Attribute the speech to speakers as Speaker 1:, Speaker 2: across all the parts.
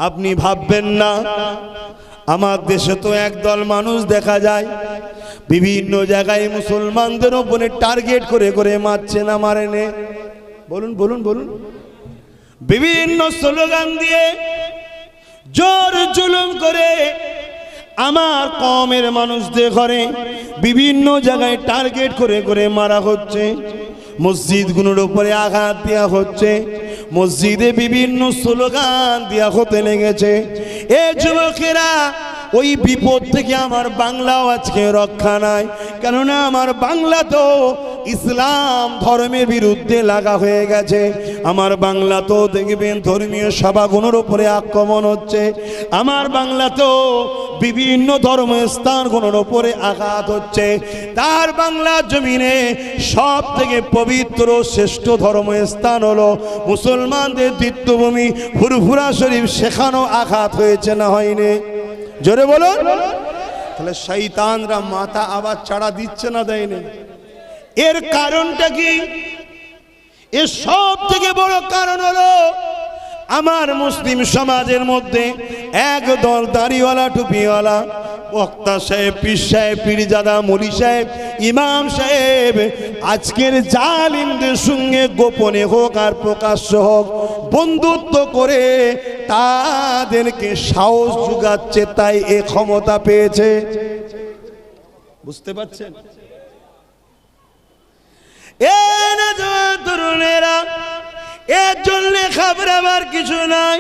Speaker 1: আপনি ভাববেন না আমার দেশে তো একদল মানুষ দেখা যায় বিভিন্ন জায়গায় মুসলমানদের উপরে টার্গেট করে করে মারছে না মারেনে। বলুন বলুন বলুন। বিভিন্ন স্লোগান দিয়ে জোর জুলুম করে আমার কওমের মানুষদের ঘরে বিভিন্ন জায়গায় টার্গেট করে করে মারা হচ্ছে। মসজিদগুলোর উপরে আঘাত দেওয়া হচ্ছে, মসজিদে বিভিন্ন স্লোগান দেওয়া হতে লেগেছে। এ যুবকেরা, ওই বিপদ থেকে আমার বাংলাও আজকে রক্ষা নাই, কেননা আমার বাংলা তো ইসলাম ধর্মের বিরুদ্ধে লাগা হয়ে গেছে। আমার বাংলা তো দেখবেন ধর্মীয় সভাগুলোর উপরে আক্রমণ হচ্ছে, আমার বাংলা তো বিভিন্ন ধর্মস্থানগুলোর উপরে আঘাত হচ্ছে। তার বাংলা জমিনে সব থেকে পবিত্র শ্রেষ্ঠ ধর্মস্থান হলো মুসলমানদের তীর্থভূমি ফুরফুরা শরীফ, সেখানেও আঘাত হয়েছে না হয়নি? জোরে বলুন। তাহলে শয়তানরা মাথা আবার চাড়া দিচ্ছে না দেয়নি? এর কারণটা কি? এর সব থেকে বড় কারণ হলো আমার মুসলিম সমাজের মধ্যে একদল দাড়িওয়ালা টুপিওয়ালা বক্তা সাহেব, পীর সাহেব, পীরজাদা, মৌলী সাহেব, ইমাম সাহেব আজকের জালিমদের সঙ্গে গোপনে হোক আর প্রকাশ্য হোক বন্ধুত্ব করে তাদেরকে সাহস জুগাচ্ছে, তাই এ ক্ষমতা পেয়েছে। বুঝতে পারছেন? তরুণেরা, এর জন্য খাবরাবার কিছু নাই।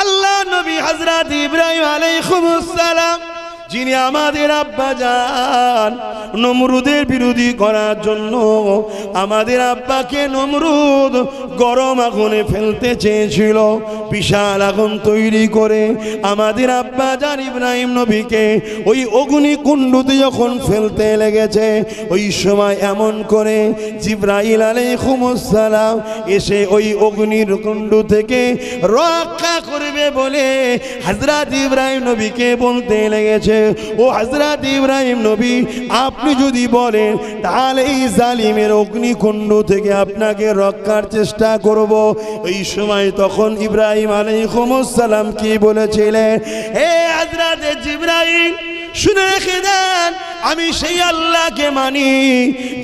Speaker 1: আল্লাহ নবী হযরত ইব্রাহিম আলাইহিস সালাম, যিনি আমাদের আব্বা জান, নমরুদের বিরোধী করার জন্য আমাদের আব্বাকে নমরুদ গরম আগুনে ফেলতে চেয়েছিল। বিশাল আগুন তৈরি করে আমাদের আব্বা জান ইব্রাহিম নবীকে ওই অগ্নিকুণ্ডতে যখন ফেলতে লেগেছে, ওই সময় এমন করে জিবরাইল আলাইহিস সালাম এসে ওই অগ্নির কুণ্ড থেকে রক্ষা করবে বলে হযরত ইব্রাহিম নবীকে বলতে লেগেছে, ও হযরত ইব্রাহিম নবী, আপনি যদি বলেন তাহলে এই জালিমের অগ্নিকুণ্ড থেকে আপনাকে রক্ষার চেষ্টা করব। এই সময় তখন ইব্রাহিম আলাইহিস সালাম কি বলেছিলেন? হে হযরত জিবরাইল, শুনে রেখে দেন, আমি সেই আল্লাহকে মানি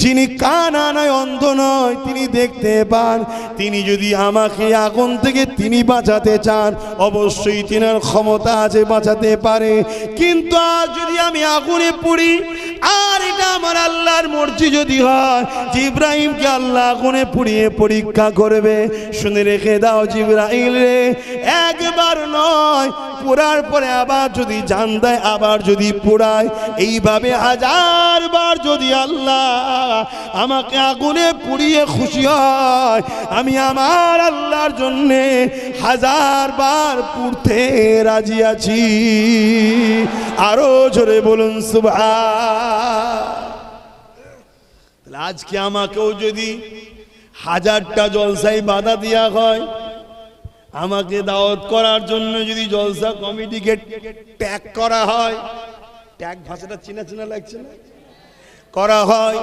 Speaker 1: যিনি কানা নয়, অন্ধ নয়, তিনি দেখতে পান। তিনি যদি আমাকে আগুন থেকে তিনি বাঁচাতে চান, অবশ্যই তিনার ক্ষমতা আছে, বাঁচাতে পারে। কিন্তু আজ যদি আমি আগুনে পড়ি, আর এটা আমার আল্লাহর মর্জি যদি হয় যে ইব্রাহিমকে আল্লাহ আগুনে পুড়িয়ে পরীক্ষা করবে, শুনে রেখে দাও জিবরাইল রে, একবার নয়, পোড়ার পরে আবার যদি জান দেয়, আবার যদি পোড়ায়, এইভাবে 1000 বার যদি আল্লাহ আমাকে আগুনে পুড়িয়ে খুশি হয়, আমি আমার আল্লাহর জন্যে 1000 বার পুড়তে রাজি আছি। আরো জোরে বলুন সুবহান। আজকে আমাকেও যদি 1000টা জলসায় বাধা দেওয়া হয়, আমাকে দাওয়াত করার জন্য যদি জলসা কমিটিকে ট্যাগ করা হয়, ট্যাগ ভাষাটা চেনা চেনা লাগছে না, করা হয়,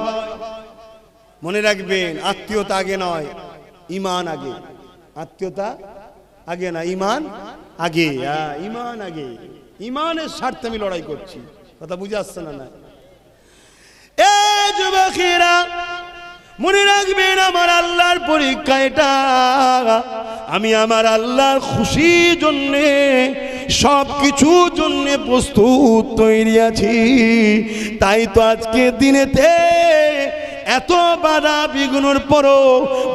Speaker 1: মনে রাখবেন আত্মীয়তা আগে নয়, ঈমান আগে। আত্মীয়তা আগে না, ঈমান আগে। ঈমান আগে, ঈমানের স্বার্থে আমি লড়াই করছি। কথা বুঝে আসছে না? না, এ যুবকেরা মনে রাখবেন, আমার আল্লাহর পরীক্ষা এটা। আমি আমার আল্লাহর খুশির জন্যে সব কিছুর জন্যে প্রস্তুত তৈরি আছি। তাই তো আজকে দিনেতে এত বাধা বিঘ্নর পরও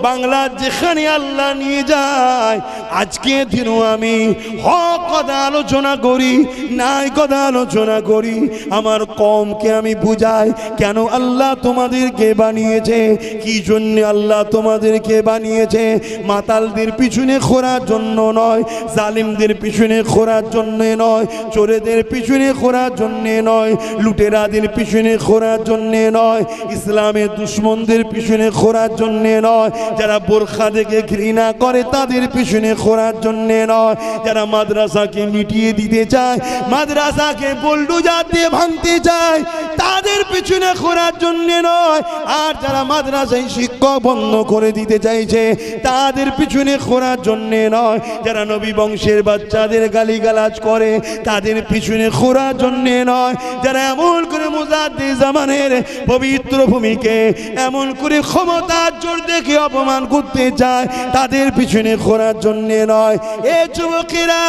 Speaker 1: বাংলার যেখানে আল্লাহ নিয়ে যায়, আজকে দিনও আমি হক কথা আলোচনা করি, নাই কথা আলোচনা করি। আমার কওমকে আমি বুঝাই কেন আল্লাহ তোমাদেরকে বানিয়েছে, কি জন্য আল্লাহ তোমাদেরকে বানিয়েছে। মাতালদের পিছনে ঘোরার জন্য নয়, জালিমদের পিছনে ঘোরার জন্য নয়, চোরেদের পিছনে ঘোরার জন্য নয়, লুটেরাদের পিছনে ঘোরার জন্য নয়, ইসলামের দুশ্মনদের পিছনে ঘোরার জন্য নয়, যারা বোরখা দেখে ঘৃণা করে তাদের পিছনে খোঁড়ার জন্যে নয়, যারা মাদ্রাসাকে মিটিয়ে দিতে চায়, মাদ্রাসাকে বুলডোজার দিয়ে ভাঙতে চায়, তাদের পিছনে খোঁড়ার জন্যে নয়। আর যারা মাদ্রাসায় শিক্ষক বন্ধ করে দিতে চাইছে, তাদের পিছনে খোঁড়ার জন্যে নয়। যারা নবী বংশের বাচ্চাদের গালিগালাজ করে, তাদের পিছনে খোঁড়ার জন্যে নয়। যারা এমন করে মুজাদ্দিদ জামানের পবিত্র ভূমিকে এমন করে ক্ষমতার জোর দেখে অপমান করতে চায়, তাদের পিছনে খোঁড়ার জন্যে নয়। এ যুবকেরা,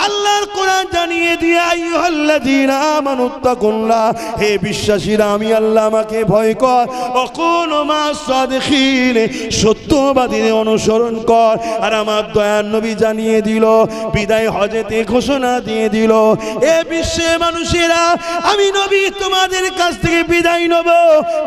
Speaker 1: আল্লাহর কোরআন জানিয়ে দিয়ে আইয়ুহাল্লাযীনা আমানুত্তাকুল্লাহ, হে বিশ্বাসীরা, আমি আল্লাহ, আমাকে ভয় কর। ওয়াকুনু মা'আস সাদিকিন, সত্যবাদীদের অনুসরণ কর। আর আমার দয়ার নবী জানিয়ে দিল, বিদায় হজেতে ঘোষণা দিয়ে দিল, এ বিশ্বের মানুষেরা, আমি নবী তোমাদের কাছ থেকে বিদায় নেব।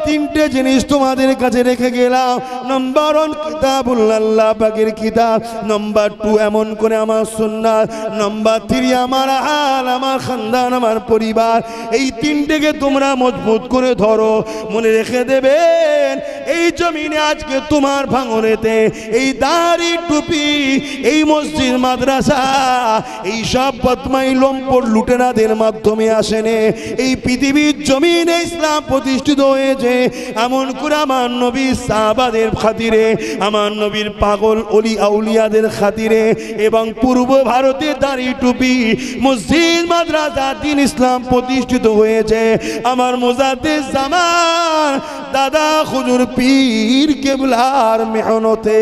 Speaker 1: তিনটে জিনিস তোমাদের কাছে রেখে গেলাম। নম্বর 1 কিতাবুল্লাহ, আল্লাহ পাকের কিতাব। নম্বর 2 এমন করে আমার সুন্নাত। নম্বর 3 আমার হাল, আমার খানদান, আমার পরিবার। এই তিনটেকে তোমরা মজবুত করে ধরো। মনে রেখে দেবেন, এই জমিনে আজকে তোমার ভাঙনেতে এই দাড়ি টুপি, এই মসজিদ মাদ্রাসা, এই সব বদমাই লম্পট লুটেরাদের মাধ্যমে আসেনে। এই পৃথিবীর জমিনে ইসলাম প্রতিষ্ঠিত হয়েছে এমন করে আমার নবীর সাহাবাদের খাতিরে, আমার নবীর পাগল অলি আউলিয়াদের খাতিরে। এবং পূর্ব ভারতে দাড়ি টুপি, মসজিদ মাদ্রাসা, দ্বীন ইসলাম প্রতিষ্ঠিত হয়েছে আমার মুজাদ্দিদ জামান দাদা হুজুর পীর কেবলার মেহনতে।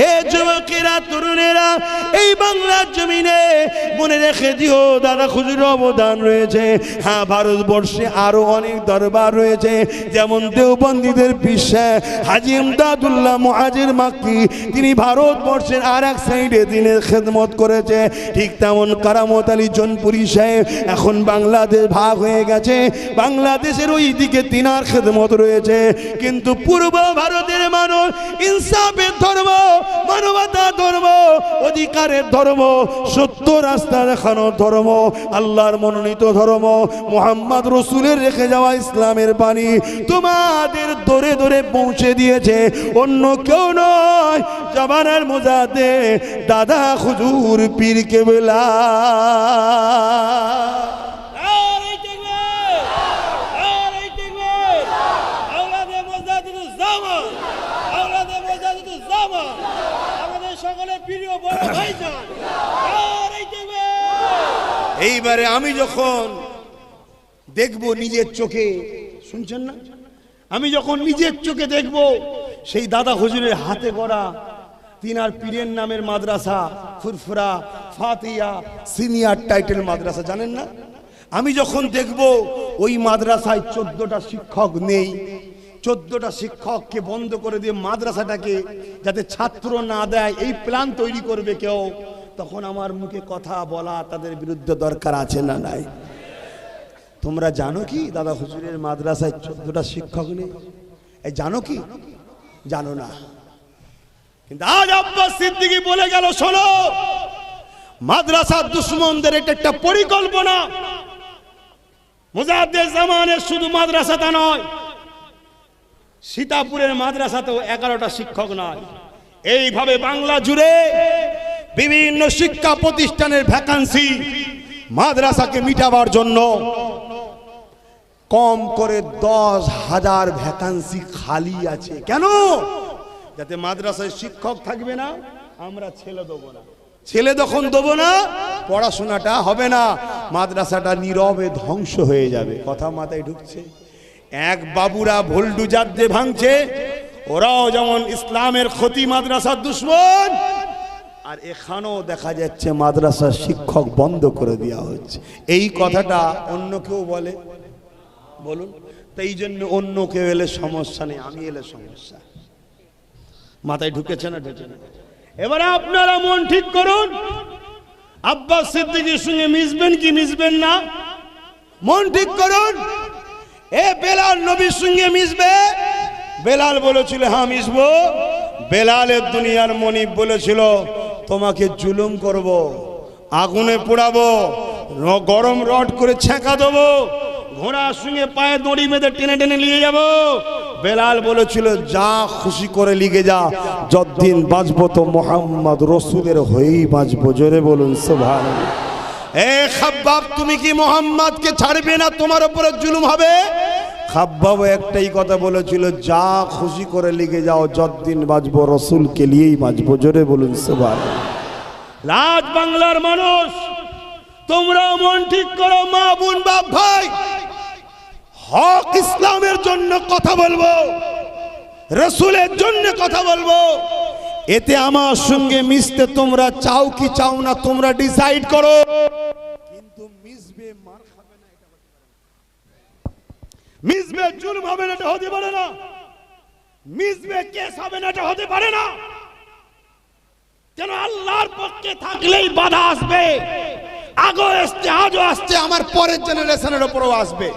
Speaker 1: এ যুবকেরা, তরুণেরা, এই বাংলার জমিনে মনে রেখে দিও, দাদা হুজুরের অবদান রয়েছে। হ্যাঁ, ভারতবর্ষে আরো অনেক দরবার রয়েছে, যেমন দেওবন্দীদের পিসা হাজী ইমদাদুল্লাহ মুহাজির মাক্কি, তিনি ভারতবর্ষের আর এক সাইডে দিনের খেদমত করেছে। ঠিক তেমন কারামত আলী জনপুরি সাহেব, এখন বাংলাদেশ ভাগ হয়ে গেছে, বাংলাদেশের ওই দিকে তিনার খেদমত রয়েছে। কিন্তু পূর্ব ভারতের মানুষ ইনসাফের ধর্ম, মানবতা ধর্ম, অধিকারের ধর্ম, সত্য রাস্তা দেখানো ধর্ম, আল্লাহর মনোনীত ধর্ম, মুহাম্মদ রসুলের রেখে যাওয়া ইসলামের বাণী তোমাদের দরে দরে পৌঁছে দিয়েছে। অন্য কেউ নয়, জামানার মুজাদ্দিদ দাদা হুজুর পীর কেবলা। এইবারে আমি যখন দেখব নিজের চোখে, শুনছেন না, আমি যখন নিজের চোখে দেখব সেই দাদা হুজুরের হাতে গড়া তিনার পীরের নামের মাদ্রাসা, ফুরফুরা ফাতিয়া সিনিয়র টাইটেল মাদ্রাসা, জানেন না, আমি যখন দেখব ওই মাদ্রাসায় 14টা শিক্ষক নেই, 14টা শিক্ষককে বন্ধ করে দিয়ে মাদ্রাসাটাকে যাতে ছাত্র না দেয় এই প্ল্যান তৈরি করবে কেউ, তখন আমার মুখে কথা বলা তাদের বিরুদ্ধে দরকার আছে না নাই? তোমরা জানো কি দাদা হুজুরের মাদ্রাসায় 14টা শিক্ষক নেই? এই জানো কি? জানো না। কিন্তু আজ আব্বাস সিদ্দিকী বলে গেল, শোনো, মাদ্রাসার দুশমনদের এটা একটা পরিকল্পনা। মুজাদ্দিদ জামানের শুধু মাদ্রাসাটা নয়, সীতাপুরের মাদ্রাসাতেও 11টা শিক্ষক নয়। এইভাবে বাংলা জুড়ে বিভিন্ন শিক্ষা প্রতিষ্ঠানের ভ্যাকান্সি মাদ্রাসাকে মিটাবার জন্য কম করে 10,000 ভ্যাকান্সি খালি আছে। কেন? যাতে মাদ্রাসায় শিক্ষক থাকবে না, আমরা ছেলে দেবো না। ছেলে যখন দেবো না, পড়াশোনাটা হবে না, মাদ্রাসাটা নীরবে ধ্বংস হয়ে যাবে। কথা মাথায় ঢুকছে? এক বাবুরা ভুলডুজার দিয়ে ভাঙছে, ওরাও যেমন ইসলামের ক্ষতি, মাদ্রাসার দুশ্মন। আর এখানেও দেখা যাচ্ছে মাদ্রাসার শিক্ষক বন্ধ করে দেওয়া হচ্ছে। এই কথাটা অন্য কেউ বলে? বলুন। তাই জন্য অন্য কেউ এলে সমস্যা নেই, আমি এলে সমস্যা। মাথায় ঢুকেছে না? ঢুকে না? এবারে আপনারা মন ঠিক করুন, আব্বাস সিদ্দিকীর সঙ্গে মিশবেন কি মিশবেন না? মন ঠিক করুন। এ বেলাল নবীর সঙ্গে মিশবে? বেলাল বলেছিল হ্যাঁ মিশবো। বেলালের দুনিয়ার মনিব বলেছিল তোমাকে জুলুম করব, আগুনে পোড়াবো, গরম রড করে ছেঁকা দেবো, ঘোড়ার সঙ্গে পায়ে দড়ি বেঁধে টেনে টেনে নিয়ে যাব, বেলাল বলেছিল যা খুশি করে লিখে যা, যতদিন বাঁচবো তো মোহাম্মদ রসুলের হয়েই বাঁচবো। জোরে বলুন সুবহানাল্লাহ। এ খাব্বাব, তুমি কি মোহাম্মদকে ছাড়বে না? তোমার উপরে জুলুম হবে। খাব্বাব একটাই কথা বলেছিল, যা খুশি করে লিখে যাও, যতদিন বাঁচবো রসুলকে নিয়েই বাঁচবো। জোরে বলুন সুবহানাল্লাহ। রাজ বাংলার মানুষ, তোমরা মন ঠিক করো, মা বোন বাপ ভাই, হক ইসলামের জন্য কথা বলবো, রসুলের জন্য কথা বলবো। এতে আমার সঙ্গে মিশতে তোমরা চাও কি চাও না, তোমরা ডিসাইড করো। কিন্তু মিশবে, মার খাবে না, এটা মিশবে, জুলুম হবে না, এটা হতে পারে না। মিশবে, কেস হবে না, এটা হতে পারে না। কেন? আল্লাহর পক্ষে থাকলেই বাধা আসবে। আগো আসছে, আজও আসছে, আমার পরের জেনারেশনের উপরও আসবে।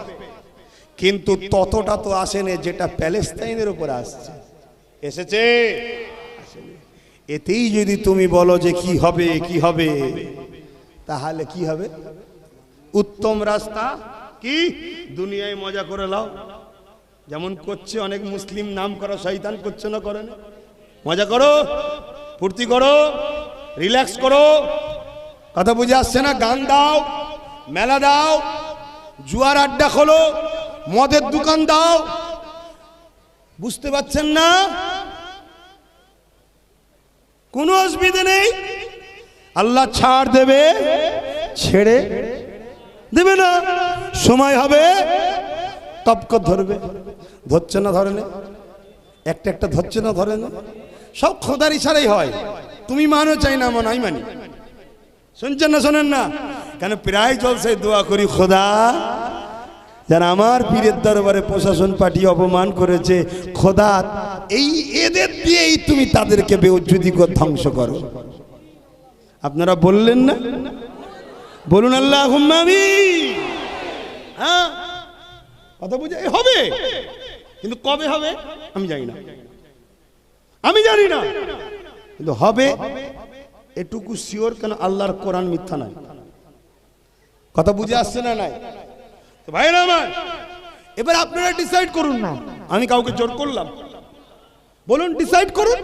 Speaker 1: কিন্তু ততটা তো আসেনি যেটা প্যালেস্তাইনের উপর আসছে। এসেছে? এতেই যদি তুমি বলো যে কি হবে কি হবে, তাহলে কি হবে? উত্তম রাস্তা কি? দুনিয়ায় মজা করে লাও, যেমন করছে অনেক মুসলিম নাম করা শয়তান, করছে না? করে না? মজা করো, ফুর্তি করো, রিল্যাক্স করো। কথা বুঝে আসছে না? গান দাও, মেলা দাও, জুয়ার আড্ডা খোলো, মদের দোকান দাও। বুঝতে পারছেন না? কোনো অসুবিধা নেই। আল্লাহ ছাড় দেবে, ছেড়ে দেবে না। সময় হবে তপকর ধরবে। ধরছে না? ধরে না। একটা একটা ধরছে না? ধরে না। সব খোদার ইশারাই হয়। তুমি মানো চাই না মানো, আমি মানি। শুনছেন না? শোনেন না? কেন প্রায় জলসায় দোয়া করি, খোদা যারা আমার পীরের দরবারে প্রশাসন পাঠিয়ে অপমান করেছে, খোদা এই এদের দিয়েই তুমি তাদেরকে বেউজ্জুদি করে ধ্বংস করো। আপনারা বললেন না? বলুন আল্লাহুম্মা আমিন। হ্যাঁ, কথা বুঝে হবে, কিন্তু কবে হবে আমি জানি না, আমি জানি না, কিন্তু হবে এটুকু শিওর। কেন? আল্লাহর কোরআন মিথ্যা নয়। কথা বুঝে আসছে না? নাই তো ভাইরা আমার, এবার আপনারা ডিসাইড করুন না, আমি কাউকে জোর করলাম? বলুন ডিসাইড করুন,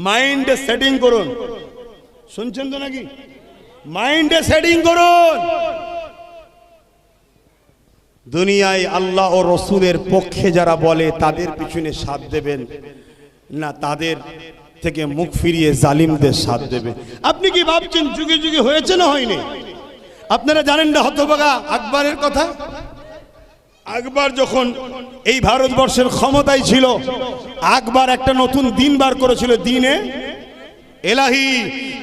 Speaker 1: মাইন্ডে সেটিং করুন। শুনছেন তো নাকি? মাইন্ডে সেটিং করুন। দুনিয়ায় আল্লাহ ও রসুলের পক্ষে যারা বলে তাদের পিছনে সাথ দেবেন না, তাদের থেকে মুখ ফিরিয়ে জালিমদের সাথ দেবে। আপনি কি ভাবছেন যুগে যুগে হয়েছে না হয়নি? আপনারা জানেন না হতভাগা আকবরের কথা? আকবর যখন এই ভারতবর্ষের ক্ষমতায় ছিল, আকবর একটা নতুন দিন বার করেছিল, দিনে এলাহি।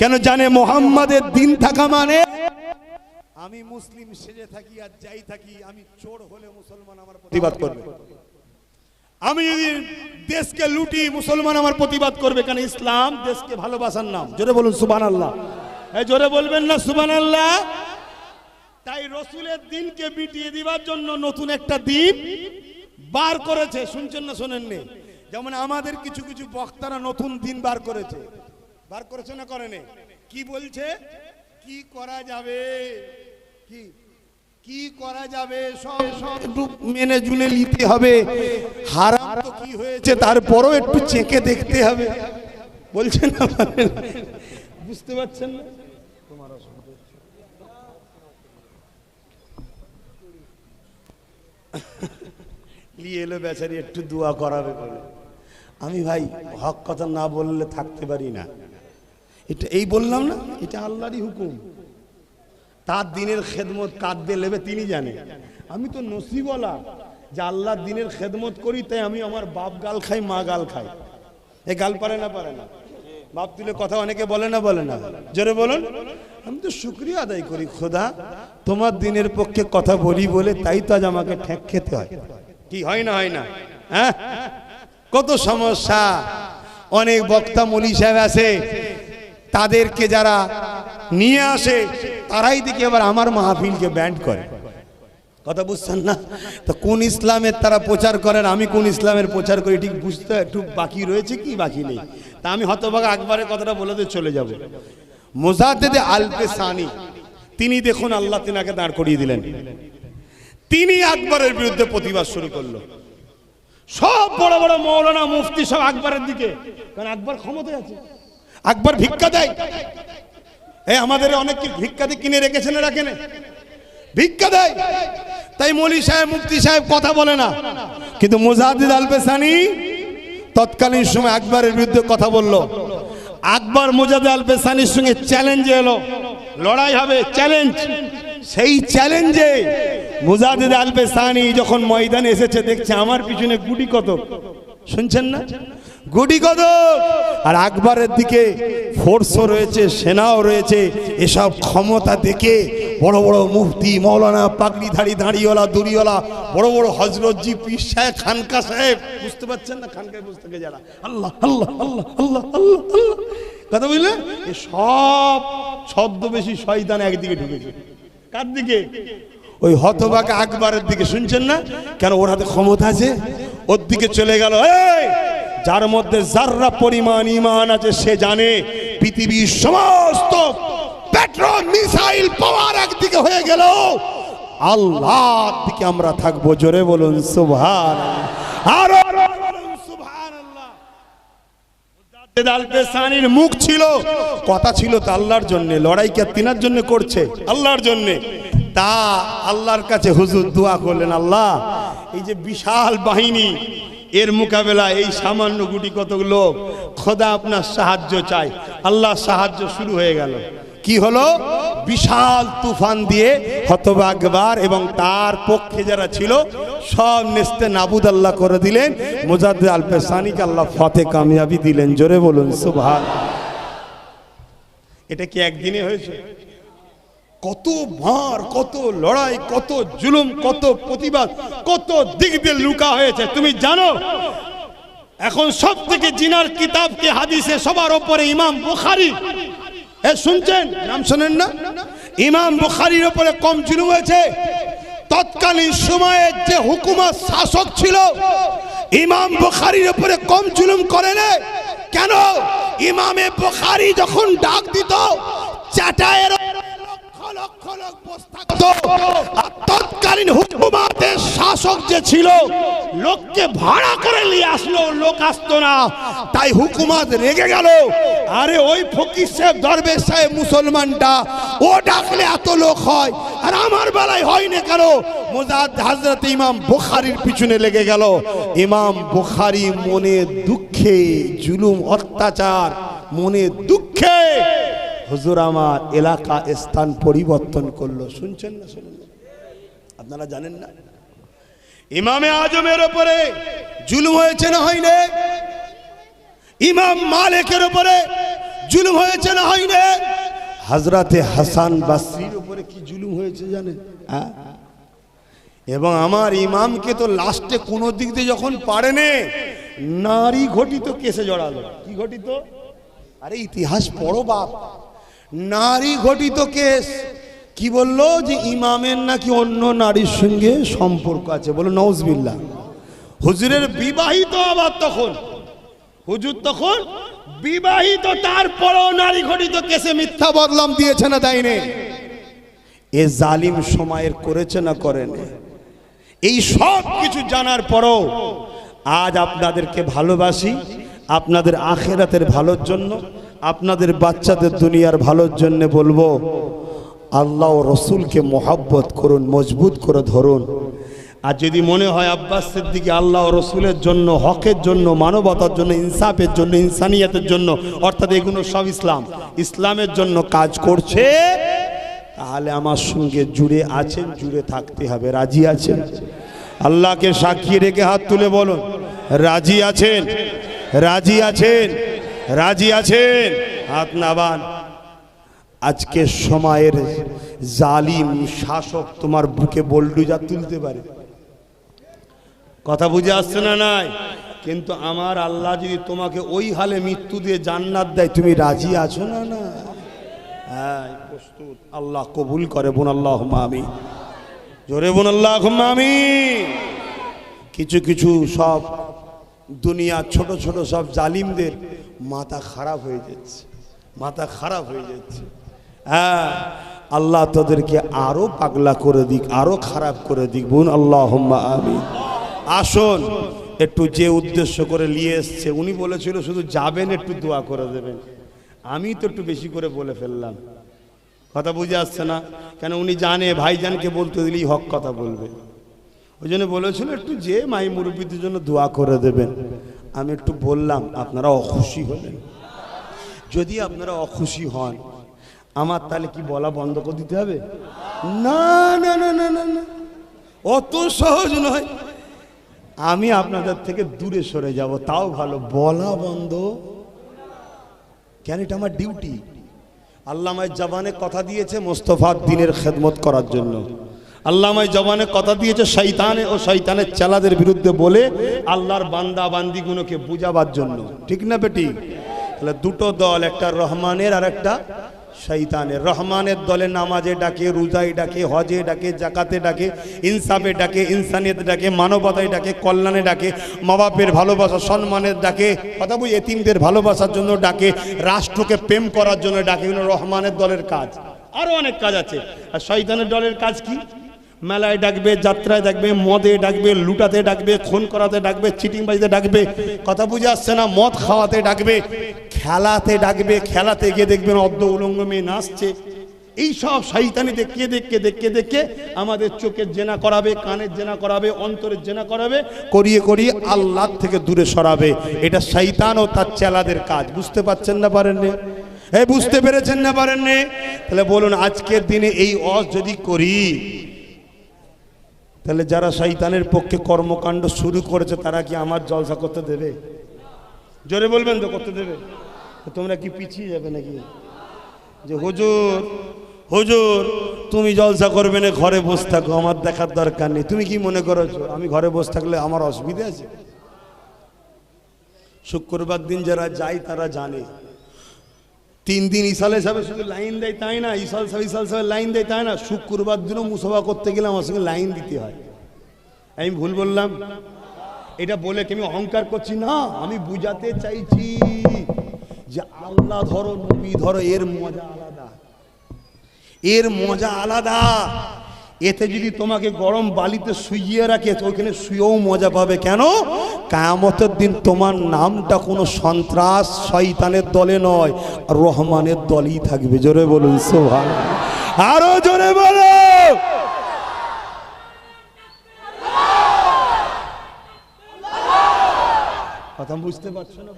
Speaker 1: কেন জানে? মোহাম্মদের দিন থাকা মানে আমি মুসলিম সেজে থাকি আর যাই থাকি, আমি চোর হলে মুসলমান আমার প্রতিবাদ করবে, আমি যদি দেশকে লুটি মুসলমান আমার প্রতিবাদ করবে। কেন? ইসলাম দেশকে ভালোবাসার নাম। জোরে বলুন সুবহানাল্লাহ। এই জোরে বলবেন না সুবহানাল্লাহ? তাই রসুলের দিনকে মিটিয়ে দিবার জন্য নতুন একটা দিন বার করেছে। শুনছেন না শোনেননি? যেমন আমাদের কিছু কিছু বক্তারা নতুন দিন বার করেছে। বার করেছে না করেনি? কি বলছে? কি করা যাবে, কি কি করা যাবে সব একটু মেনে জুনে নিতে হবে। হারাম তো কি হয়েছে তারপরও একটু চেকে দেখতে হবে। বলছেন না? বুঝতে পারছেন না? নিয়ে এলো বেচারি, একটু দোয়া করাবে বলে। আমি ভাই হক কথা না বললে থাকতে পারি না। এটা এই বললাম না, এটা আল্লাহরই হুকুম। তার দিনের খেদমত কাঁদবে লেবে তিনি জানে। আমি তো নসিবওয়ালা যে আল্লাহর দিনের খেদমত করি, তাই আমি আমার বাপ গাল খাই, মা গাল খাই। এ গাল পারে না? পারে না? বাপ তুলে কথা অনেকে বলে না? বলে না? জোরে বলুন। আমি তো শুকরিয়া আদায় করি, খোদা তোমার দিনের পক্ষে কথা বলি বলে তাই তো আজ আমাকে ঠেক খেতে হয়। কি হয় না? হয় না? হ্যাঁ, কত সমস্যা। অনেক বক্তা মৌলী সাহেব আছে, তাদেরকে যারা নিয়ে আসে তারাই দেখি আবার আমার মাহফিলকে ব্যান্ড করে। কথা বুঝছেন না? তো কোন ইসলামের তারা প্রচার করেন, আমি কোন ইসলামের প্রচার করি, ঠিক বুঝতে একটু বাকি রয়েছে কি বাকি নেই। তা আমি হতভাগা আকবরের কথাটা বলে দিয়ে চলে যাব। মুজাদ্দেদে আলপে সানি তিনি দেখুন আল্লাহ তিনাকে দাঁড় করিয়ে দিলেন। তিনি আকবরের বিরুদ্ধে প্রতিবাদ শুরু করলো। সব বড় বড় মৌলানা মুফতি সব আকবরের দিকে, কারণ আকবর ক্ষমতায় আছে। আকবর ভিক্ষা দেয়, এই আমাদের অনেক ভিক্ষা দিয়ে কিনে রেখেছেন, রাখেন ভিক্ষা দেয়। তাই মৌলী সাহেব মুফতি সাহেব কথা বলে না, কিন্তু মুজাদ্দিদ আল পেসানি তৎকালীন সময় আকবরের বিরুদ্ধে কথা বলল। আকবর মুজাদ্দিদ আল পেসানির সঙ্গে চ্যালেঞ্জে এলো, লড়াই হবে, চ্যালেঞ্জ। সেই চ্যালেঞ্জে মুজাদ্দিদ আল পেসানি যখন ময়দানে এসেছে, দেখছে আমার পিছনে গুটি কত, শুনছেন না, গুটি কত, আর আকবরের দিকে ফোর্সও রয়েছে, সেনাও রয়েছে। এসব ক্ষমতা দেখে বড় বড় মুফতি, মৌলানা, পাগড়িধারী, দাঁড়িওয়ালা, দুরিওয়ালা, বড় বড় হজরতজি, পীর সাহেব, খানকা সাহেব, বুঝতে পারছেন না, খানকায় বসে থাকে যারা, আল্লাহ আল্লাহ আল্লাহ আল্লাহ আল্লাহ আল্লাহ কথা বুঝলেন, এ সব ছদ্মবেশী শয়তান একদিকে ঢুকেছে। কার দিকে? ওই হতভাগা আকবরের দিকে। শুনছেন না, কেন ওর হাতে ক্ষমতা আছে, ওর দিকে চলে গেল। যার মধ্যে যাররা পরিমাণ ঈমান আছে সে জানে পৃথিবীর সমস্ত পেট্রোল মিসাইল পাওয়ার একদিকে হয়ে গেল, আল্লাহর দিকে আমরা থাকবো। জোরে বলুন সুবহানাল্লাহ, আরো বলুন সুবহানাল্লাহ। মুজাদ্দিদ আল পেসানির মুখ ছিল, কথা ছিল তা আল্লাহর জন্য, লড়াই কে তিনার জন্য করছে, আল্লাহর জন্য। তা আল্লাহর কাছে হুজুর দোয়া করলেন, আল্লাহ এই যে বিশাল বাহিনী, এর মোকাবেলা এই সামান্য গুটি কত লোক, খোদা আপনার সাহায্য চাই। আল্লাহ সাহায্য শুরু হয়ে গেল। কি হলো? বিশাল তুফান দিয়ে হতভাগবার এবং তার পক্ষে যারা ছিল সব নেস্তে নাবুদ আল্লাহ করে দিলেন। মুজাদ্দিদ আল পেসানিকে আল্লাহ ফতে কামিয়াবি দিলেন। জোরে বলুন সুবহানাল্লাহ। এটা কি একদিনে হয়েছে? কত ভার, কত লড়াই, কত জুলুম, কত প্রতিবাদ, কত দিক দিয়ে লুকা হয়েছে তুমি জানো। এখন সব থেকে জিনার কিতাব কি হাদিসে সবার উপরে ইমাম বুখারী, শুনছেন নাম শোনেন না? ইমাম বুখারীর উপরে কম জুলুম হয়েছে? তৎকালীন সময়ে যে হুকুমত শাসক ছিল ইমাম বুখারীর উপরে কম জুলুম করে না কেন? ইমামে বুখারী যখন ডাক দিত চাটায়ের লক্ষ লোক বস্তা তৎকালীন হুকুমতের শাসক যে ছিল লোককে ভাড়া করে নিয়ে আসলো, লোক আসতো না, তাই হুকুমত রেগে গেল। আরে ওই ফকির সাহেব, দরবেশ সাহেব মুসলমানটা, ও ডাকলে এত লোক হয় আর আমার বেলায় হয় না কেন? মুজাদ্দিদ হযরত ইমাম বুখারীর পিছনে লেগে গেল। ইমাম বুখারী মনে দুঃখে, জুলুম অত্যাচার মনে দুঃখে হুজুর আমার এলাকা স্থান পরিবর্তন করলো। শুনছেন না? শুনুন, আপনারা জানেন না ইমামে আজমের উপরে জুলুম হয়েছে না হয়নি? ইমাম মালিকের উপরে জুলুম হয়েছে না হয়নি? হযরতে হাসান বসরির উপরে কি জুলুম হয়েছে জানেন? এবং আমার ইমামকে তো লাস্টে কোন দিক দিয়ে যখন পারেনে নারী ঘটিত কেসে জড়ালো। কি ঘটিত? আরে ইতিহাস পড়ো বাপ। নারী ঘটিত কেস। কি বললো? যে ইমামের নাকি অন্য নারীর সঙ্গে সম্পর্ক আছে। বলো নাউজুবিল্লাহ। হুজুরের বিবাহিত, আবার তখন হুজুর তখন বিবাহিত, তারপরেও নারী ঘটিত কেসে মিথ্যা বদনাম দিয়েছে না দেয়নি? এ জালিম সময়ের করেছে না করেনি? এই সব কিছু জানার পরও আজ আপনাদেরকে ভালোবাসি, আপনাদের আখিরাতের ভালোর জন্য, আপনাদের বাচ্চাদের দুনিয়ার ভালোর জন্য বলবো, আল্লাহ ও রসুলকে মহব্বত করুন, মজবুত করে ধরুন। আর যদি মনে হয় আব্বাস সিদ্দিকী আল্লাহ ও রসুলের জন্য, হকের জন্য, মানবতার জন্য, ইনসাফের জন্য, ইনসানিয়াতের জন্য, অর্থাৎ এগুলো সব ইসলামের জন্য কাজ করছে, তাহলে আমার সঙ্গে জুড়ে আছেন, জুড়ে থাকতে হবে। রাজি আছেন? আল্লাহকে সাক্ষী রেখে হাত তুলে বলুন, রাজি আছেন? রাজি আছেন? রাজি আছেন? হাত নাবান। আজকে সময়ের জালিম শাসক তোমার বুকে বোল্ডুজার তুলতে পারে। কথা বুঝে আসছে না? নাই। কিন্তু আমার আল্লাহ যদি তোমাকে ওই হালে মৃত্যু দিয়ে জান্নাত দেয়, তুমি রাজি আছো না? না, হ্যাঁ প্রস্তুত। আল্লাহ কবুল করে। বোন আল্লাহুম্মা আমিন। জোরে বোন আল্লাহুম্মা আমিন। কিছু কিছু সব দুনিয়া ছোট ছোট সব জালিমদের মাথা খারাপ হয়ে যাচ্ছে, মাথা খারাপ হয়ে যাচ্ছে। হ্যাঁ, আল্লাহ তোদেরকে আরো পাগলা করে দিক, আরো খারাপ করে দিক। বোন আল্লাহুম্মা আমিন। আসুন একটু যে উদ্দেশ্য করে নিয়ে এসছে, উনি বলেছিল শুধু যাবেন একটু দোয়া করে দেবেন। আমি তো একটু বেশি করে বলে ফেললাম, কথা বুঝে আসছে না? কেন উনি জানে ভাইজানকে বলতে দিলেই হক কথা বলবে, ওই জন্য বলেছিল একটু যে মাই মুরব্বীদের জন্য দোয়া করে দেবেন। আমি একটু বললাম, আপনারা অখুশি হলেন। যদি আপনারা অখুশি হন, আমার তাহলে কি বলা বন্ধ করে দিতে হবে? না না না না না না, অত সহজ নয়। আমি আপনাদের থেকে দূরে সরে যাব, তাও ভালো। বলা বন্ধ কেন? এটা আমার ডিউটি। আল্লাহ আমায় জবানে কথা দিয়েছে মোস্তফার দ্বীনের খেদমত করার জন্য। আল্লাহ আমায় জবানে কথা দিয়েছে শয়তানে ও শয়তানের চেলাদের বিরুদ্ধে বলে আল্লাহর বান্দা বান্দিগুলোকে বুঝাবার জন্য। ঠিক না বেটি? তাহলে দুটো দল, একটা রহমানের আর একটা শয়তানের। রহমানের দলে নামাজে ডাকে, রোজায় ডাকে, হজে ডাকে, জাকাতে ডাকে, ইনসাফে ডাকে, ইনসানিয়ত ডাকে, মানবতায় ডাকে, কল্যাণে ডাকে, মা বাপের ভালোবাসা সম্মানের ডাকে, কথা বুঝি এতিমদের ভালোবাসার জন্য ডাকে, রাষ্ট্রকে প্রেম করার জন্য ডাকে। এগুলো রহমানের দলের কাজ। আরো অনেক কাজ আছে। আর শয়তানের দলের কাজ কি? মেলায় ডাকবে, যাত্রায় ডাকবে, মদে ডাকবে, লুটাতে ডাকবে, খুন করাতে ডাকবে, চিটিংবাজিতে ডাকবে, কথা বুঝে আসছে না? মদ খাওয়াতে ডাকবে, খেলাতে ডাকবে, খেলাতে গিয়ে দেখবেন অর্ধ উলঙ্গ মেয়ে নাচছে। এইসব শয়তানি দেখে দেখে দেখে দেখে আমাদের চোখের জেনা করাবে, কানের জেনা করাবে, অন্তরের জেনা করাবে, করিয়ে করিয়ে আল্লাহ থেকে দূরে সরাবে। এটা শয়তান ও তার চেলাদের কাজ। বুঝতে পারছেন না পারেননি? এই বুঝতে পেরেছেন না পারেননি? তাহলে বলুন, আজকের দিনে এই ওয়াজ যদি করি, তাহলে যারা শয়তানের পক্ষে কর্মকাণ্ড শুরু করেছে তারা কি আমার জলসা করতে দেবে? জোরে বলবেন তো, করতে দেবে? তোমরা কি পিছিয়ে যাবে নাকি? যে হুজুর হুজুর তুমি জলসা করবে না, ঘরে বসে থাকো, আমার দেখার দরকার নেই। তুমি কি মনে করেছো আমি ঘরে বসে থাকলে আমার অসুবিধা আছে? শুক্রবার দিন যারা যায় তারা জানে, 3 দিন ইসালে সাহেব শুধু লাইন দেয় তাই না, ইসাল সাহেব লাইন দেয় তাই না, শুক্রবার দিনও মুসাফা করতে গেলে আমার সঙ্গে লাইন দিতে হয়। আমি ভুল বললাম? এটা বলে কি আমি অহংকার করছি না, আমি বুঝাতে চাইছি যে আল্লাহ ধরো, নবী ধরো, এর মজা আলাদা, এর মজা আলাদা। এতে যদি তোমাকে গরম বালিতে শুইয়ে রাখে তো ওইখানে শুয়েও মজা পাবে। কেন? কিয়ামতের দিন তোমার নামটা কোনো সন্ত্রাস শয়তানের দলে নয়, রহমানের দলই থাকবে। জোরে বলুন সুবহানাল্লাহ, আরো জোরে বলো। কথা বুঝতে পারছো না?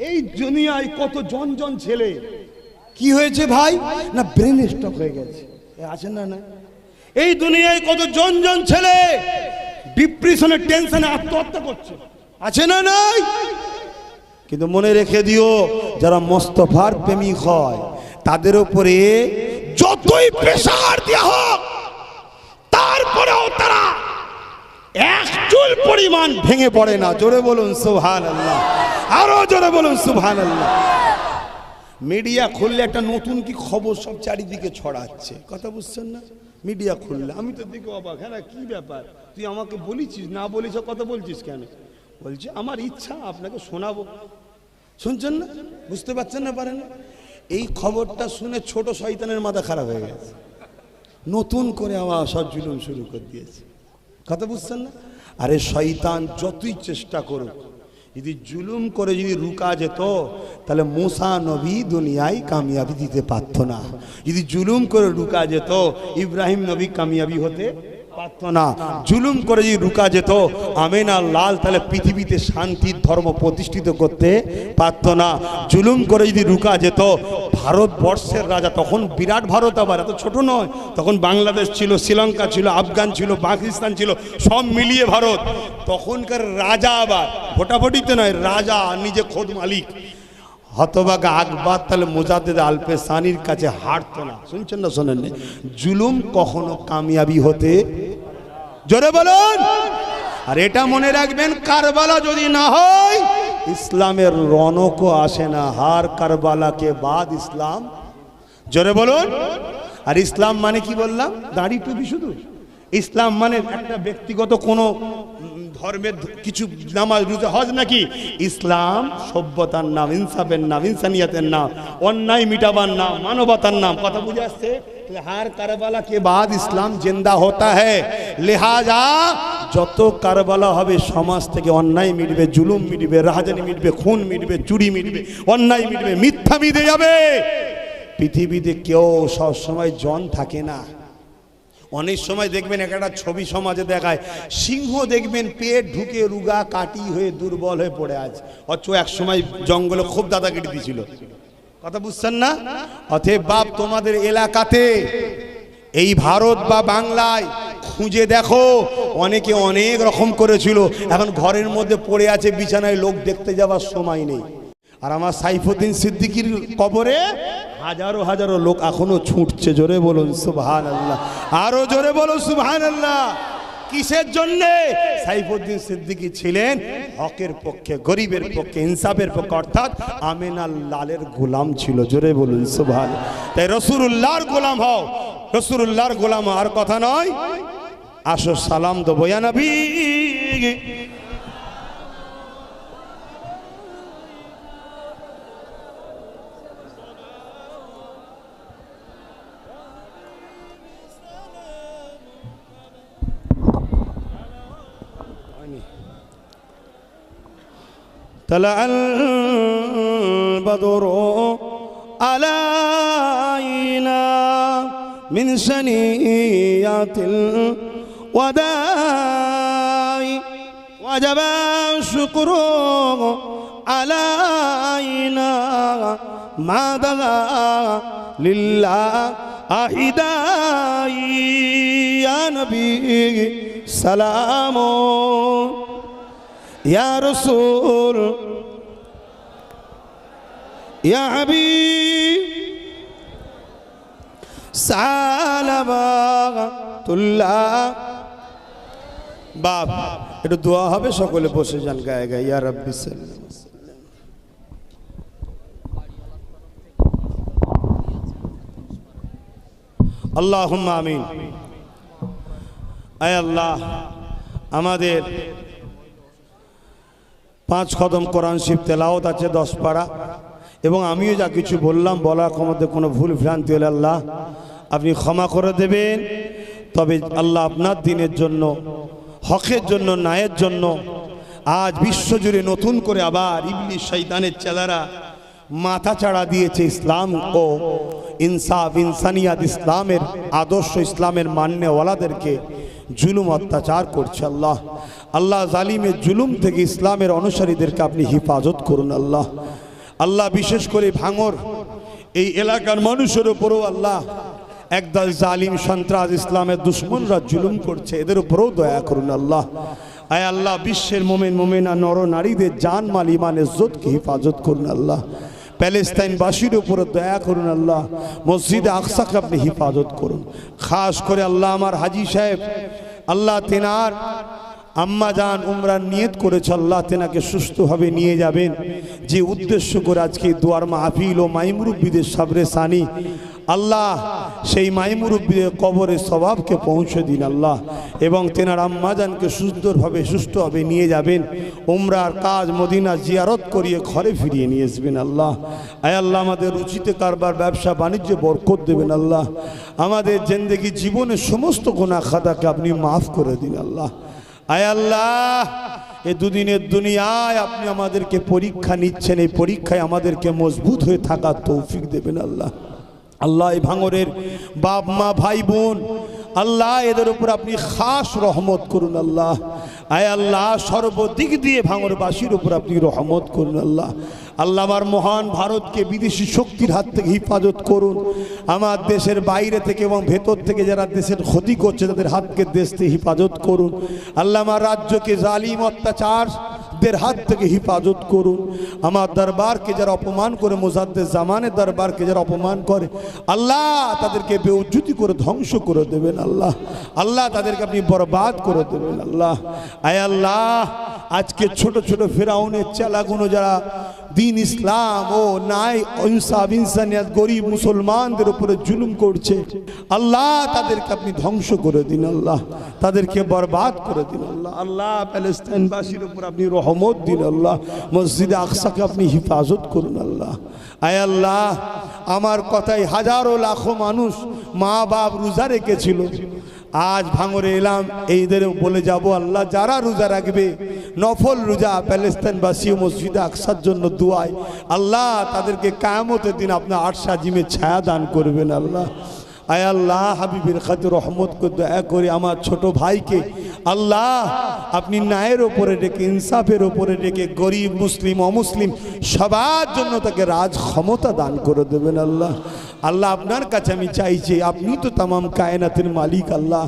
Speaker 1: এই দুনিয়ায় কত জন জন ছেলে কি হয়েছে ভাই? না ব্রেন স্ট্রোক হয়ে গেছে। আছে না? না, এই দুনিয়ায় কত জন জন ছেলে ডিপ্রেশনের টেনশনে আত্মহত্যা করছে। আছে না? নাই? কিন্তু মনে রেখে দিও, যারা মোস্তফার প্রেমিক হয় তাদের উপরে যতই প্রেসার দেওয়া হোক, তারপরেও তারা এক চুল পরিমাণ ভেঙে পড়ে না। জোরে বলুন সুবহানাল্লাহ, আরো জোরে বলুন সুবহানাল্লাহ। মিডিয়া খুললে একটা নতুন কি খবর সব চারিদিকে ছড়াচ্ছে, কথা বুঝছেন না? মিডিয়া খুললে আমি তো দেখি অবাক, হ্যাঁ কি ব্যাপার, তুই আমাকে বলেছিস, না বলিস কথা বলছিস কেন? বলছি আমার ইচ্ছা আপনাকে শোনাবো। শুনছেন না? বুঝতে পারছেন না? পারেন? এই খবরটা শুনে ছোট শয়তানের মাথা খারাপ হয়ে গেছে, নতুন করে আমার সব জুলুম শুরু করে দিয়েছে। কথা বুঝছেন না? আরে শয়তান যতই চেষ্টা করুক, যদি জুলুম করে যদি রুকা যেত তাহলে মুসা নবী দুনিয়ায় কামিয়াবি দিতে পারত না। যদি জুলুম করে রুকা যেত ইব্রাহিম নবী কামিয়াবি হতে পারত না। জুলুম করে যদি রুকা যেত আমিনা লাল তাহলে পৃথিবীতে শান্তির ধর্ম প্রতিষ্ঠিত করতে পারত না। জুলুম করে যদি রুকা যেত ভারতবর্ষের রাজা, তখন বিরাট ভারত, আবার এত ছোট নয়, তখন বাংলাদেশ ছিল, শ্রীলঙ্কা ছিল, আফগান ছিল, পাকিস্তান ছিল, সব মিলিয়ে ভারত। তখনকার রাজা আবার ভোটাভুটিতে নয়, রাজা নিজে খোদ মালিক। হতভাগা আকবর তাহলে মুজাদ্দিদ আলপেসানির কাছে হারতো না। শুনছেন না? শোনেন? জুলুম কখনো কামিয়াবি হতে, জোরে বলুন। আর এটা মনে রাখবেন, কারবালা যদি না হয় ইসলামের রনকও আসে না। হার কারবালাকে বাদ ইসলাম, জোরে বলুন। আর ইসলাম মানে কি বললাম? দাড়ি টুপি শুধু? ইসলাম মানে একটা ব্যক্তিগত কোনো ধর্মের কিছু নামাজ রোজা হজ নাকি? ইসলাম সভ্যতার নাম, ইনসাফের নাম, ইনসানিয়তের নাম, অন্যায় মিটাবার নাম, মানবতার নাম। কথা বুঝে আসছে? हर करबला के बाद इस्लाम जिंदा होता है। लिहाजा যত কারবালা হবে সমাজ থেকে অন্যায় মিটবে, জুলুম মিটবে, রাহাজানি মিটবে, খুন মিটবে, চুরি মিটবে, অন্যায় মিটবে, মিথ্যা মিটে যাবে। পৃথিবীতে কেউ সবসময় জন থাকে না। অনেক সময় দেখবেন একটা ছবি সমাজে দেখায়, সিংহ দেখবেন পেট ঢুকে রুগা কাটি হয়ে দুর্বল হয়ে পড়ে আছে, অথচ এক সময় জঙ্গলে খুব দাদাগিরি দিয়েছিল। কথা বুঝছেন না? অতএব বাপ তোমাদের এলাকাতে এই ভারত বা বাংলায় খুঁজে দেখো, অনেকে অনেক রকম করেছিল, এখন ঘরের মধ্যে পড়ে আছে বিছানায়, লোক দেখতে যাওয়ার সময় নেই। আর আমার সাইফুদ্দিন সিদ্দিকীর কবরে হাজারো হাজারো লোক এখনো ছুটছে। জোরে বলুন সুবহানাল্লাহ, আরো জোরে বলুন সুবহানাল্লাহ। কিসের জন্যে? সাইফুদ্দিন সিদ্দিকী ছিলেন হকের পক্ষে, গরিবের পক্ষে, ইনসাফের পক্ষে, অর্থাৎ আমিনা লালের গোলাম ছিল। জোরে বলুন সুবহানাল্লাহ। তাই রাসূলুল্লাহর গোলাম হও, রাসূলুল্লাহর গোলাম আর কথা নয়। আসো সালাম দেবো ইয়া নবী। طلع البدر علينا من ثنيات الوداع وجب الشكر علينا ما دعا لله أحداي يا نبي سلام يا رسول يا حبيب صلوات الله। বাপ একটু দোয়া হবে, সকলে বসে যান গায়ে গায়ে। ইয়া রাব্বি সাল্লাল্লাহু আলাইহি ওয়াসাল্লাম। আল্লাহুম্মা আমিন। আয় আল্লাহ, আমাদের 5 খতম কোরআন শরীফ তেলাওয়াত আছে 10 পারা, এবং আমিও যা কিছু বললাম বলার মধ্যে কোনো ভুল ভ্রান্তি হলে আল্লাহ আপনি ক্ষমা করে দেবেন। তবে আল্লাহ আপনার দিনের জন্য, হকের জন্য, ন্যায়ের জন্য আজ বিশ্বজুড়ে নতুন করে আবার ইবলিস শয়তানের চেলারা মাথা চাড়া দিয়েছে ইসলাম ও ইনসাফ, ইনসানিয়াত, ইসলামের আদর্শ, ইসলামের মান্যওয়ালাদেরকে জুলুম অত্যাচার করছে। আল্লাহ আল্লাহ জালিমের জুলুম থেকে ইসলামের অনুসারীদেরকে আপনি হিফাজত করুন। আল্লাহ আল্লাহ বিশেষ করে ভাঙর এই এলাকার মানুষের উপরও আল্লাহ একদল জালিম সন্ত্রাস ইসলামের দুশ্মনরা জুলুম করছে, এদের উপরেও দয়া করুন। আল্লাহ আয় আল্লাহ বিশ্বের মোমেন মোমেনা নর নারীদের জান মাল ইমান ইজ্জতকে হিফাজত করুন। আল্লাহ প্যালেস্তাইনবাসীর উপরে দয়া করুন। আল্লাহ মসজিদে আকসাকে আপনি হিফাজত করুন। খাস করে আল্লাহ আমার হাজি সাহেব, আল্লাহ তেনার আম্মা জান উমরার নিয়ত করেছে, আল্লাহ তেনাকে সুস্থভাবে নিয়ে যাবেন। যে উদ্দেশ্য করে আজকে দুয়ার মাহফিল ও মাইমুরব্বিদের সাবরে সানি, আল্লাহ সেই মাইমুরব্বিদের কবরে সওয়াবকে পৌঁছে দিন আল্লাহ, এবং তেনার আম্মা জানকে সুস্থভাবে নিয়ে যাবেন। উমরার কাজ মদিনা জিয়ারত করিয়ে ঘরে ফিরিয়ে নিয়ে আসবেন। আল্লাহ আয় আল্লাহ আমাদের রুচিতে কারবার, ব্যবসা বাণিজ্যে বরকত দেবেন। আল্লাহ আমাদের জিন্দেগি জীবনের সমস্ত গুনাহ খাতাকে আপনি মাফ করে দিন। আল্লাহ আয় আল্লাহ এই দুদিনের দুনিয়ায় আপনি আমাদেরকে পরীক্ষা নিচ্ছেন, এই পরীক্ষায় আমাদেরকে মজবুত হয়ে থাকার তৌফিক দেবেন। আল্লাহ আল্লাহ এই ভাঙরের বাপ মা ভাই বোন, আল্লাহ এদের উপর আপনি খাস রহমত করুন। আল্লাহ আয় আল্লাহ সর্বদিক দিয়ে ভাঙরবাসীর উপর আপনি রহমত করুন। আল্লাহ আল্লাহ আমার মহান ভারতকে বিদেশি শক্তির হাত থেকে হিফাজত করুন। আমার দেশের বাইরে থেকে এবং ভেতর থেকে যারা দেশের ক্ষতি করছে তাদের হাতকে দেশ থেকে হিফাজত করুন। আল্লাহ আমার রাজ্যকে জালিম অত্যাচারদের হাত থেকে হিফাজত করুন। আমার দরবারকে যারা অপমান করে, মুজাদ্দেদ জামানের দরবারকে যারা অপমান করে, আল্লাহ তাদেরকে বেউজ্জতি করে ধ্বংস করে দেবেন। আল্লাহ আল্লাহ তাদেরকে আপনি বরবাদ করে দেবেন। আল্লাহ আয় আল্লাহ আজকে ছোট ছোট ফেরাউনের চেলাগুলো যারা দিন ইসলাম ও ন্যায় ইনসাফ ইনসানিয়াত গরিব মুসলমানদের উপরে জুলুম করছে, আল্লাহ তাদেরকে আপনি ধ্বংস করে দিন। আল্লাহ তাদেরকে বরবাদ করে দিন। আল্লাহ আল্লাহ প্যালেস্তাইনবাসীর উপর আপনি রহমত দিন। আল্লাহ মসজিদে আকসাকে আপনি হিফাজত করুন। আল্লাহ আয় আল্লাহ আমার কথায় হাজারো লাখো মানুষ মা বাপ রোজা রেখেছিল,
Speaker 2: আজ ভাঙরে এলাম, এইদের বলে যাব আল্লাহ যারা রোজা রাখবে নফল রোজা প্যালেস্তাইনবাসী ও মসজিদে আকসার জন্য দুয়ায়, আল্লাহ তাদেরকে কিয়ামতের দিন আপনার আরশ আজিমে ছায়া দান করবেন। আল্লাহ আয় আল্লাহ হাবিবের খাতির রহমত করে দয়া করে আমার ছোট ভাইকে আল্লাহ আপনি ন্যায়ের ওপরে ডেকে, ইনসাফের ওপরে ডেকে গরিব মুসলিম অমুসলিম সবার জন্য তাকে রাজ ক্ষমতা দান করে দেবেন। আল্লাহ আল্লাহ আপনার কাছে আমি চাইছি, আপনি তো তামাম কায়নাতের মালিক আল্লাহ,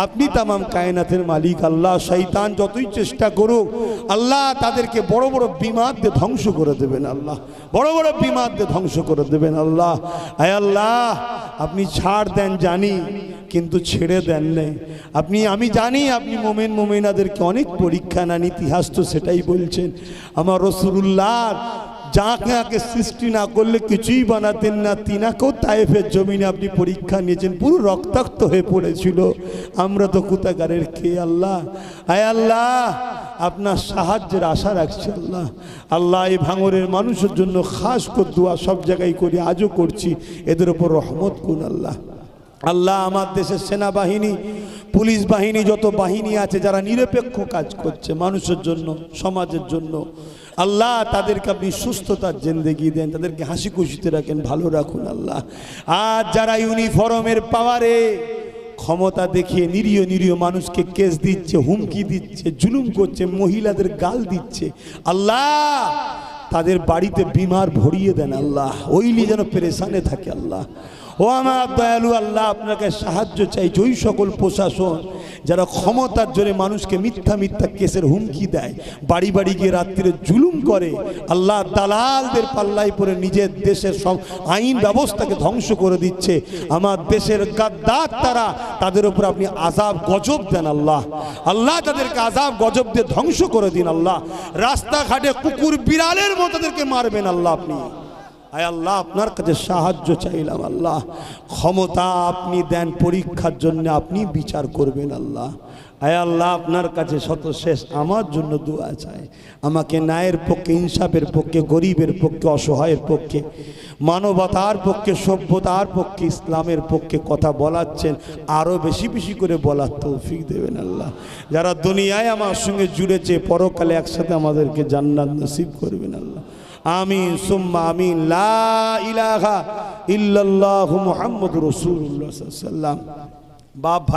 Speaker 2: আপনি তামাম কায়নাতের মালিক আল্লাহ। শয়তান যতই চেষ্টা করুক আল্লাহ তাদেরকে বড় বড় বিমার দিয়ে ধ্বংস করে দেবেন আল্লাহ, বড় বড় বিমার দিয়ে ধ্বংস করে দেবেন আল্লাহ। আয় আল্লাহ আপনি ছাড় দেন জানি, কিন্তু ছেড়ে দেন নেই আপনি। আমি জানি আপনি মোমেন মোমেনাদেরকে অনেক পরীক্ষা নেন, ইতিহাস তো সেটাই বলছেন। আমার রাসূলুল্লাহ যাকে সৃষ্টি না করলে কিছুই বানাতেন না, তিনাকেও তায়েফের জমিনে আপনি পরীক্ষা নিয়েছেন, পুরো রক্তাক্ত হয়ে পড়েছিল। আমরা তো কুতাগারের কে আল্লাহ। আয় আল্লাহ আপনার সাহায্যের আশা রাখছি আল্লাহ। আল্লাহ এই ভাঙরের মানুষের জন্য খাস করে দোয়া সব জায়গায় করি, আজও করছি, এদের ওপর রহমত করুন আল্লাহ। আল্লাহ আমার দেশের সেনাবাহিনী পুলিশ বাহিনী যত বাহিনী আছে যারা নিরপেক্ষ কাজ করছে মানুষের জন্য সমাজের জন্য, আল্লাহ তাদেরকে আপনি সুস্থতার জিন্দেগি দেন, তাদেরকে হাসি খুশিতে রাখেন, ভালো রাখুন আল্লাহ। আর যারা ইউনিফর্মের পাওয়ারে ক্ষমতা দেখিয়ে নিরীহ নিরীহ মানুষকে কেস দিচ্ছে, হুমকি দিচ্ছে, জুলুম করছে, মহিলাদের গাল দিচ্ছে, আল্লাহ তাদের বাড়িতে বিমার ভরিয়ে দেন আল্লাহ, ওইলি যেন পেরেশানে থাকে আল্লাহ। ও আমার দয়ালু আল্লাহ আপনাকে সাহায্য চাই, ওই সকল প্রশাসন যারা ক্ষমতার জোরে মানুষকে মিথ্যা মিথ্যা কেসের হুমকি দেয়, বাড়ি বাড়ি গিয়ে রাত্রিরে জুলুম করে, আল্লাহ দালালদের পাল্লায় পড়ে নিজের দেশের সব আইন ব্যবস্থাকে ধ্বংস করে দিচ্ছে। আমার দেশের গাদ্দার তারা, তাদের উপর আপনি আযাব গজব দেন আল্লাহ। আল্লাহ তাদেরকে আযাব গজব দিয়ে ধ্বংস করে দিন আল্লাহ। রাস্তাঘাটে কুকুর বিড়ালের মতো তাদেরকে মারবেন আল্লাহ আপনি। আয় আল্লাহ আপনার কাছে সাহায্য চাইলাম আল্লাহ, ক্ষমতা আপনি দেন পরীক্ষার জন্য, আপনি বিচার করবেন আল্লাহ। আয় আল্লাহ আপনার কাছে শত শেষ আমার জন্য দোয়া চাই, আমাকে ন্যায়ের পক্ষে, ইনসাফের পক্ষে, গরিবের পক্ষে, অসহায়ের পক্ষে, মানবতার পক্ষে, সভ্যতার পক্ষে, ইসলামের পক্ষে কথা বলাচ্ছেন, আরও বেশি বেশি করে বলার তৌফিক দেবেন আল্লাহ। যারা দুনিয়ায় আমার সঙ্গে জুড়েছে পরকালে একসাথে আমাদেরকে জান্নাত নসিব করবেন আল্লাহ। আমিন সুম্মা আমিন। লা ইলাহা ইল্লাল্লাহু মুহাম্মাদুর রাসূলুল্লাহ সাল্লাল্লাহু আলাইহি ওয়াসাল্লাম। বাপ ভাই